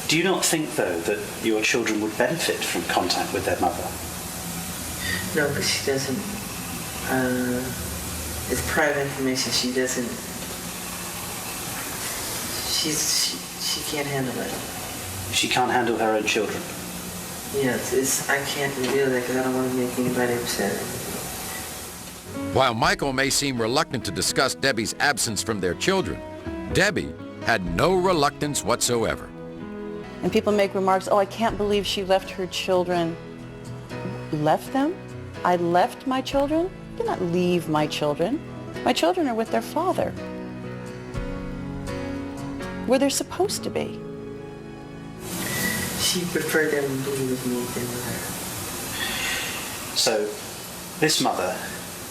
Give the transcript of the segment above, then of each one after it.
Do you not think, though, that your children would benefit from contact with their mother? No, but she doesn't. It's private information. She doesn't. She can't handle it. She can't handle her own children? Yes, I can't reveal that because I don't want to make anybody upset. While Michael may seem reluctant to discuss Debbie's absence from their children, Debbie had no reluctance whatsoever. And people make remarks, oh, I can't believe she left her children. Left them? I left my children? I did not leave my children. My children are with their father, where they're supposed to be. She preferred them to be with me than with her. So, this mother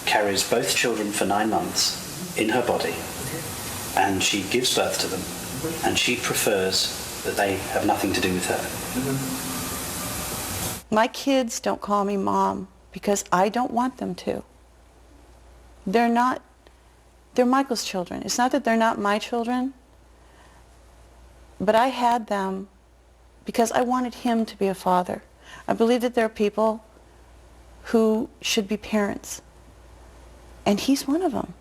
carries both children for 9 months in her body, and she gives birth to them, and she prefers that they have nothing to do with her. My kids don't call me mom because I don't want them to. They're Michael's children. It's not that they're not my children, but I had them because I wanted him to be a father. I believe that there are people who should be parents, and he's one of them.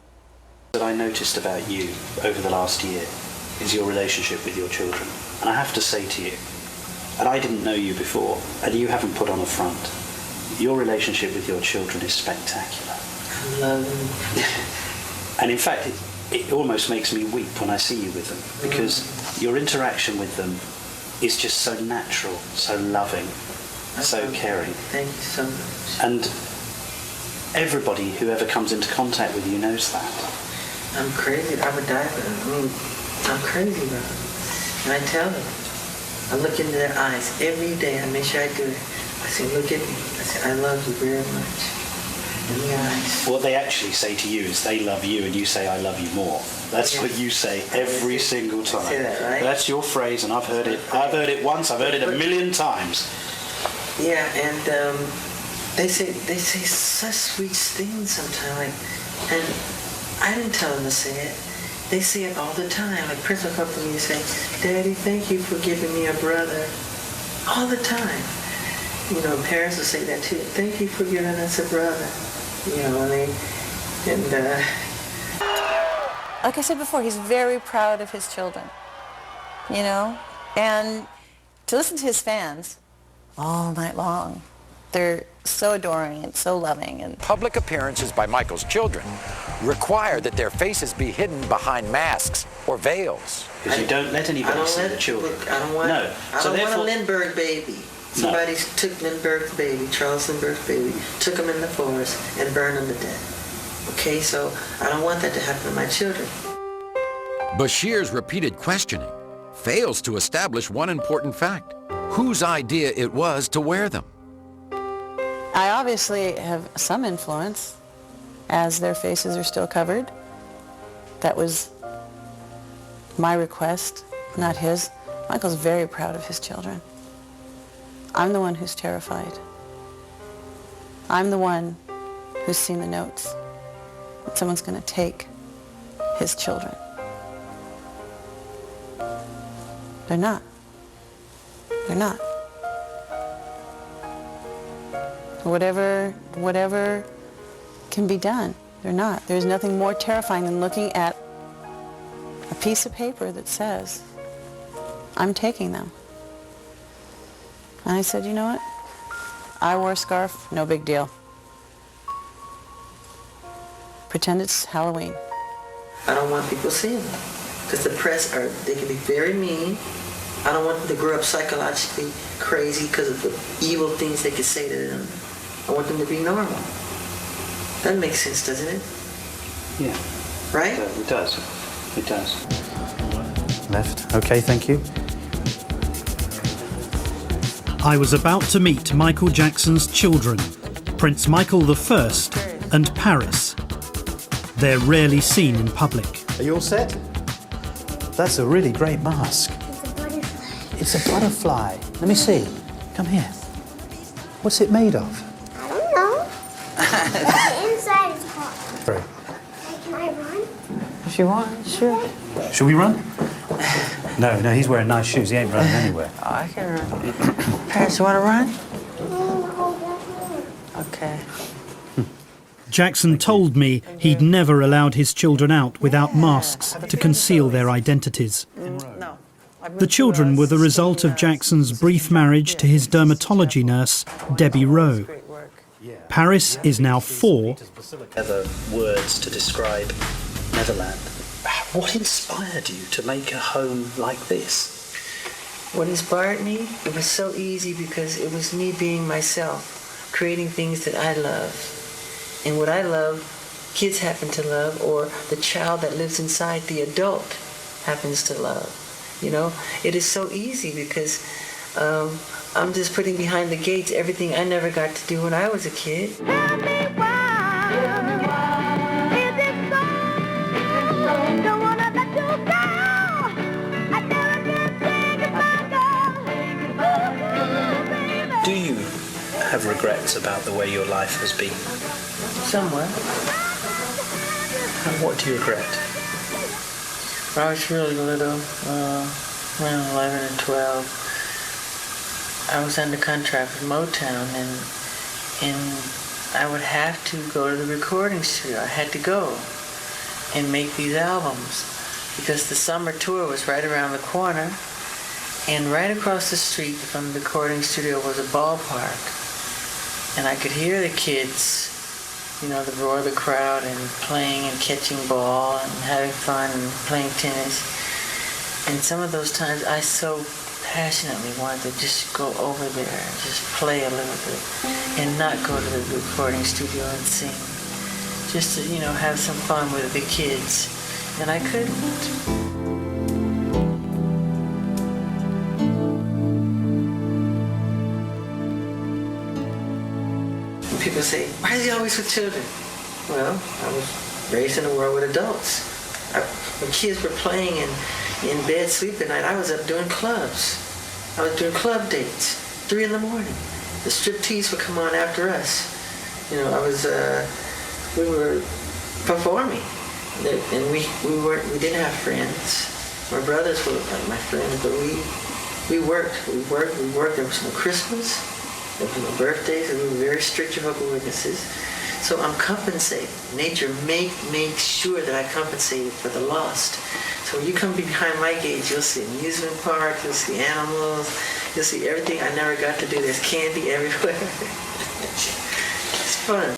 What I noticed about you over the last year is your relationship with your children. And I have to say to you, and I didn't know you before, and you haven't put on a front, your relationship with your children is spectacular. I love them. And in fact, it almost makes me weep when I see you with them, because your interaction with them is just so natural, so loving, so caring. Thank you so much. And everybody who ever comes into contact with you knows that. I'm crazy. I would die for them. I mean, I'm crazy about them. And I tell them. I look into their eyes every day. I make sure I do it. I say, look at me. I say, I love you very much. In the eyes. What they actually say to you is they love you and you say, I love you more. That's what you say every single time. Say that, right? That's your phrase, and I've heard it. I've heard it once, I've heard it a million times. Yeah, and they say such sweet things sometimes. Like, and I didn't tell them to say it. They say it all the time. Like Prince will come to me and say, Daddy, thank you for giving me a brother. All the time. You know, parents will say that too. Thank you for giving us a brother. You know, Like I said before, he's very proud of his children, you know? And to listen to his fans all night long, they're so adoring and so loving. And Public appearances by Michael's children require that their faces be hidden behind masks or veils. Because you don't let anybody see the children. Look, I don't want a Lindbergh baby. Somebody took Lindbergh's baby, Charles Lindbergh's baby, took him in the forest and burned him to death. Okay, so I don't want that to happen to my children. Bashir's repeated questioning fails to establish one important fact: whose idea it was to wear them. I obviously have some influence, as their faces are still covered. That was my request, not his. Michael's very proud of his children. I'm the one who's terrified. I'm the one who's seen the notes that someone's going to take his children. They're not. They're not. Whatever can be done, they're not. There's nothing more terrifying than looking at a piece of paper that says, I'm taking them. And I said, you know what? I wore a scarf, no big deal. Pretend it's Halloween. I don't want people seeing them. Because the press, they can be very mean. I don't want them to grow up psychologically crazy because of the evil things they could say to them. I want them to be normal. That makes sense, doesn't it? Yeah. Right? It does. It does. Left. Okay, thank you. I was about to meet Michael Jackson's children, Prince Michael I and Paris. They're rarely seen in public. Are you all set? That's a really great mask. It's It's a butterfly. a butterfly. Let me see. Come here. What's it made of? I don't know. The inside is hot. Sorry. Can I run? If you want, sure. Shall we run? No, he's wearing nice shoes. He ain't running anywhere. Oh, I can run. Paris, you want to run? Okay. Jackson told me he'd never allowed his children out without masks to conceal their identities. No. The children were the result of Jackson's brief marriage to his dermatology nurse, Debbie Rowe. Paris is now 4. Other words to describe Neverland. What inspired you to make a home like this? What inspired me? It was so easy because it was me being myself, creating things that I love. And what I love, kids happen to love, or the child that lives inside the adult happens to love. You know, it is so easy because I'm just putting behind the gates everything I never got to do when I was a kid. Tell me why. Is it so? Don't wanna let you go. I never did think about Do you have regrets about the way your life has been? Somewhat. And what do you regret? When I was really little, around 11 and 12, I was under contract with Motown, and I would have to go to the recording studio. I had to go and make these albums because the summer tour was right around the corner, and right across the street from the recording studio was a ballpark, and I could hear the kids, you know, the roar of the crowd and playing and catching ball and having fun and playing tennis. And some of those times I so passionately wanted to just go over there and just play a little bit and not go to the recording studio and sing. Just to, you know, have some fun with the kids. And I couldn't. People say, why is he always with children? Well, I was raised in a world with adults. When kids were playing in bed sleeping at night, I was up doing clubs. I was doing club dates, 3 in the morning. The striptease would come on after us. You know, we were performing. And we didn't have friends. My brothers were like my friends, but we worked. There was no Christmas. There were no birthdays, and we were very strict Jehovah's Witnesses. So I'm compensating. Nature makes sure that I compensated for the lost. So when you come behind my gate, you'll see amusement park, you'll see animals, you'll see everything I never got to do. There's candy everywhere. It's fun.